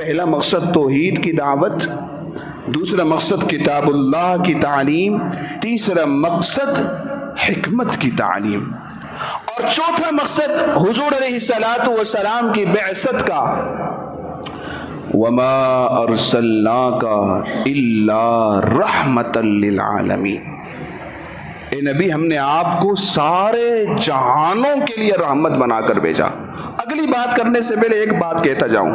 پہلا مقصد توحید کی دعوت، دوسرا مقصد کتاب اللہ کی تعلیم، تیسرا مقصد حکمت کی تعلیم، اور چوتھا مقصد حضور علیہ الصلاۃ والسلام کی بعثت کا، وما ارسلناک الا رحمۃ للعالمین، اے نبی ہم نے آپ کو سارے جہانوں کے لیے رحمت بنا کر بھیجا۔ اگلی بات کرنے سے پہلے ایک بات کہتا جاؤں،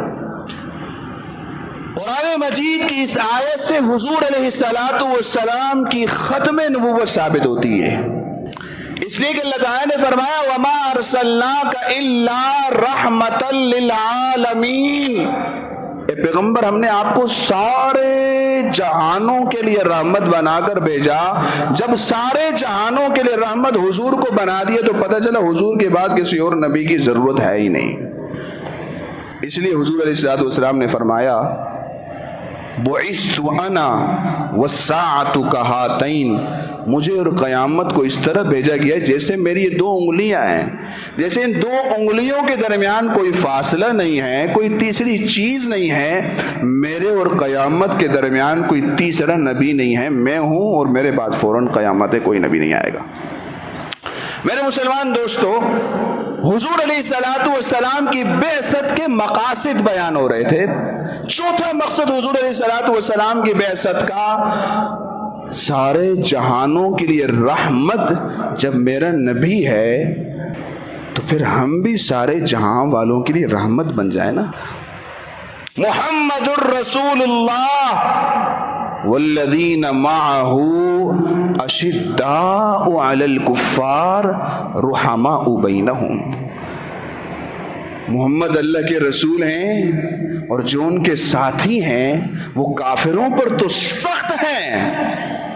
قرآن مجید کی اس آیت سے حضور علیہ الصلاۃ والسلام کی ختم نبوت ثابت ہوتی ہے، اس لیے کہ اللہ تعالیٰ نے فرمایا وما ارسلناک الا رحمۃ للعالمین، اے پیغمبر ہم نے آپ کو سارے جہانوں کے لیے رحمت بنا کر بھیجا۔ جب سارے جہانوں کے لیے رحمت حضور کو بنا دیا تو پتہ چلا حضور کے بعد کسی اور نبی کی ضرورت ہے ہی نہیں۔ اس لیے حضور علیہ الصلوۃ والسلام نے فرمایا بعثت انا والساعۃ کہاتین، مجھے اور قیامت کو اس طرح بھیجا گیا ہے جیسے میری یہ 2 انگلیاں ہیں، جیسے ان 2 انگلیوں کے درمیان کوئی فاصلہ نہیں ہے، کوئی تیسری چیز نہیں ہے، میرے اور قیامت کے درمیان کوئی تیسرا نبی نہیں ہے، میں ہوں اور میرے بعد فوراً قیامت ہے، کوئی نبی نہیں آئے گا۔ میرے مسلمان دوستو، حضور علیہ الصلوۃ والسلام کی بعثت کے مقاصد بیان ہو رہے تھے۔ چوتھا مقصد حضور علیہ الصلوۃ والسلام کی بعثت کا، سارے جہانوں کے لیے رحمت، جب میرا نبی ہے تو پھر ہم بھی سارے جہاں والوں کے لیے رحمت بن جائے نا۔ محمد الرسول اللہ والذین معہ اشداء علی الکفار رحماء بینہم، محمد اللہ کے رسول ہیں اور جو ان کے ساتھی ہیں وہ کافروں پر تو سخت ہیں،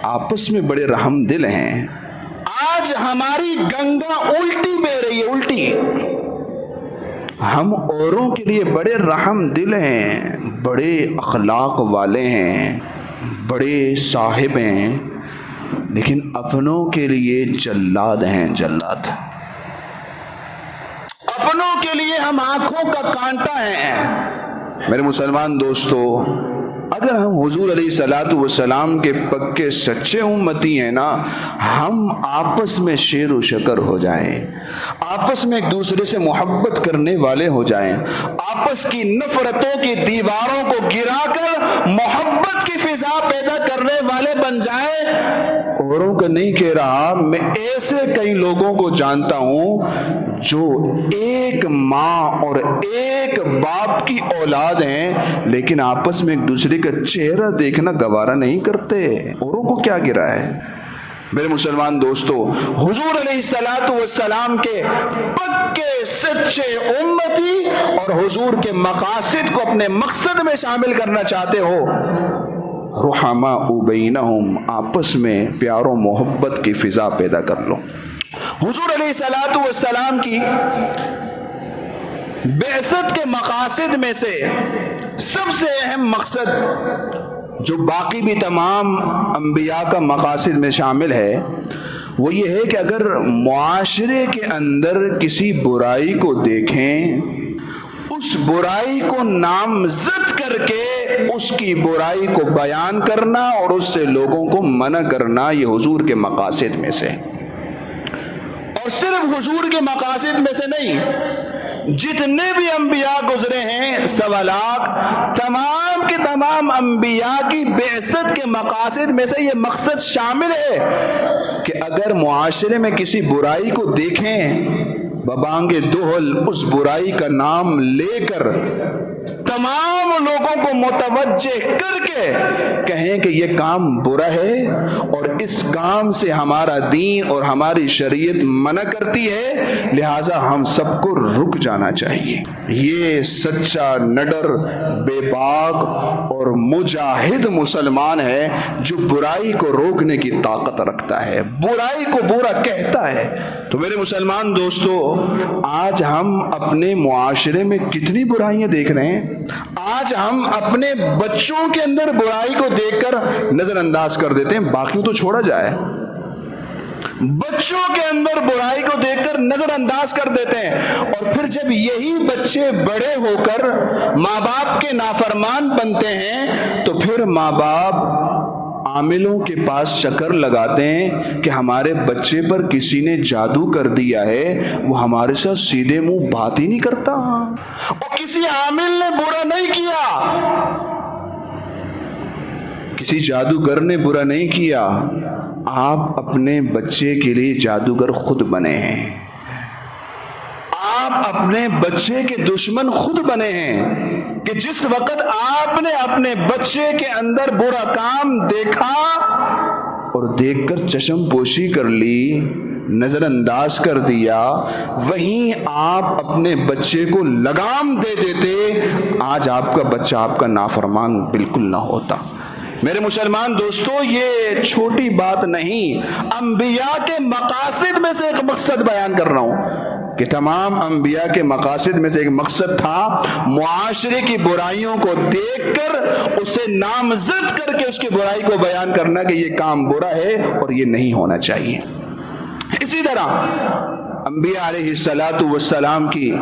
آپس میں بڑے رحم دل ہیں۔ آج ہماری گنگا الٹی بہ رہی ہے، الٹی، ہم اوروں کے لیے بڑے رحم دل ہیں، بڑے اخلاق والے ہیں، بڑے صاحب ہیں، لیکن اپنوں کے لیے جلاد ہیں، جلاد، اپنوں کے لیے ہم آنکھوں کا کانٹا ہیں۔ میرے مسلمان دوستو، اگر ہم حضور علیہ الصلوۃ والسلام کے پکے سچے امتی ہیں نا، ہم آپس میں شیر و شکر ہو جائیں، آپس میں ایک دوسرے سے محبت کرنے والے ہو جائیں، آپس کی نفرتوں کی دیواروں کو گرا کر محبت کی فضا پیدا کرنے والے بن جائیں۔ اوروں کا نہیں کہہ رہا، میں ایسے کئی لوگوں کو جانتا ہوں جو ایک ماں اور ایک باپ کی اولاد ہیں، لیکن آپس میں ایک دوسرے کا چہرہ دیکھنا گوارا نہیں کرتے۔ اوروں کو کیا گرا ہے؟ میرے مسلمان دوستو، حضور علیہ الصلوۃ والسلام کے پکے سچے امتی اور حضور کے مقاصد کو اپنے مقصد میں شامل کرنا چاہتے ہو، رحماء بینہم، آپس میں پیار و محبت کی فضا پیدا کر لو۔ حضور علیہ الصلوۃ والسلام کی بعثت کے مقاصد میں سے سب سے اہم مقصد، جو باقی بھی تمام انبیاء کا مقاصد میں شامل ہے، وہ یہ ہے کہ اگر معاشرے کے اندر کسی برائی کو دیکھیں، اس برائی کو نامزد کر کے اس کی برائی کو بیان کرنا اور اس سے لوگوں کو منع کرنا، یہ حضور کے مقاصد میں سے، اور صرف حضور کے مقاصد میں سے نہیں، جتنے بھی انبیاء گزرے ہیں 1.25 لاکھ، تمام کے تمام انبیاء کی بعثت کے مقاصد میں سے یہ مقصد شامل ہے کہ اگر معاشرے میں کسی برائی کو دیکھیں، ببانگ دہل اس برائی کا نام لے کر تمام لوگوں کو متوجہ کر کے کہیں کہ یہ کام برا ہے اور اس کام سے ہمارا دین اور ہماری شریعت منع کرتی ہے، لہٰذا ہم سب کو رک جانا چاہیے۔ یہ سچا نڈر، بے باک اور مجاہد مسلمان ہے جو برائی کو روکنے کی طاقت رکھتا ہے، برائی کو برا کہتا ہے۔ تو میرے مسلمان دوستو، آج ہم اپنے معاشرے میں کتنی برائیاں دیکھ رہے ہیں۔ آج ہم اپنے بچوں کے اندر برائی کو دیکھ کر نظر انداز کر دیتے ہیں، باقیوں تو چھوڑا جائے، بچوں کے اندر برائی کو دیکھ کر نظر انداز کر دیتے ہیں، اور پھر جب یہی بچے بڑے ہو کر ماں باپ کے نافرمان بنتے ہیں تو پھر ماں باپ عاملوں کے پاس چکر لگاتے ہیں کہ ہمارے بچے پر کسی نے جادو کر دیا ہے، وہ ہمارے ساتھ سیدھے منہ بات ہی نہیں کرتا، اور کسی عامل نے برا نہیں کیا، کسی جادوگر نے برا نہیں کیا، آپ اپنے بچے کے لیے جادوگر خود بنے ہیں، آپ اپنے بچے کے دشمن خود بنے ہیں، کہ جس وقت آپ نے اپنے بچے کے اندر برا کام دیکھا اور دیکھ کر چشم پوشی کر لی، نظر انداز کر دیا، وہیں آپ اپنے بچے کو لگام دے دیتے، آج آپ کا بچہ آپ کا نافرمان بالکل نہ ہوتا۔ میرے مسلمان دوستو، یہ چھوٹی بات نہیں، انبیاء کے مقاصد میں سے ایک مقصد بیان کر رہا ہوں، کہ تمام انبیاء کے مقاصد میں سے ایک مقصد تھا معاشرے کی برائیوں کو دیکھ کر اسے نامزد کر کے اس کی برائی کو بیان کرنا کہ یہ کام برا ہے اور یہ نہیں ہونا چاہیے۔ اسی طرح انبیاء علیہ السلام کی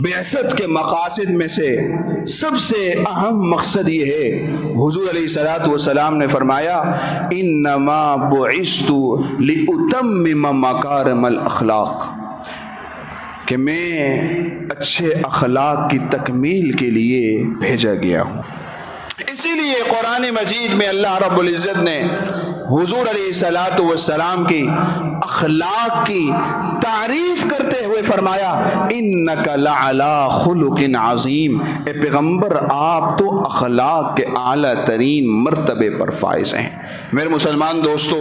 بعثت کے مقاصد میں سے سب سے اہم مقصد یہ ہے، حضور علیہ السلام نے فرمایا انما بعثت لاتمم مکارم الاخلاق، کہ میں اچھے اخلاق کی تکمیل کے لیے بھیجا گیا ہوں۔ اسی لیے قرآن مجید میں اللہ رب العزت نے حضور علیہ السلام کی اخلاق کی تعریف کرتے ہوئے فرمایا انک لعلی خلق عظیم، اے پیغمبر آپ تو اخلاق کے اعلیٰ ترین مرتبے پر فائز ہیں۔ میرے مسلمان دوستو،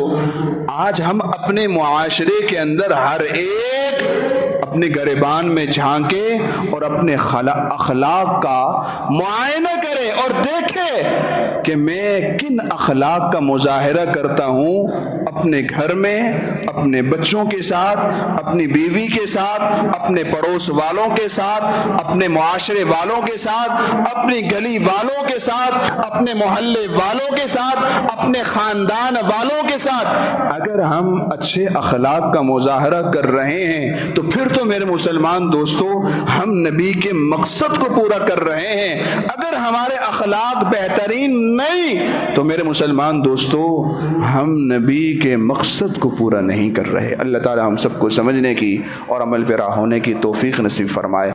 آج ہم اپنے معاشرے کے اندر ہر ایک اپنے گریبان میں جھانکے اور اپنے اخلاق کا معائنہ کرے اور دیکھے کہ میں کن اخلاق کا مظاہرہ کرتا ہوں اپنے گھر میں، اپنے بچوں کے ساتھ، اپنی بیوی کے ساتھ، اپنے پڑوس والوں کے ساتھ، اپنے معاشرے والوں کے ساتھ، اپنی گلی والوں کے ساتھ، اپنے محلے والوں کے ساتھ، اپنے خاندان والوں کے ساتھ۔ اگر ہم اچھے اخلاق کا مظاہرہ کر رہے ہیں تو پھر تو میرے مسلمان دوستو ہم نبی کے مقصد کو پورا کر رہے ہیں۔ اگر ہمارے اخلاق بہترین نہیں تو میرے مسلمان دوستو ہم نبی کے مقصد کو پورا نہیں کر رہے۔ اللہ تعالی ہم سب کو سمجھنے کی اور عمل پیرا ہونے کی توفیق نصیب فرمائے۔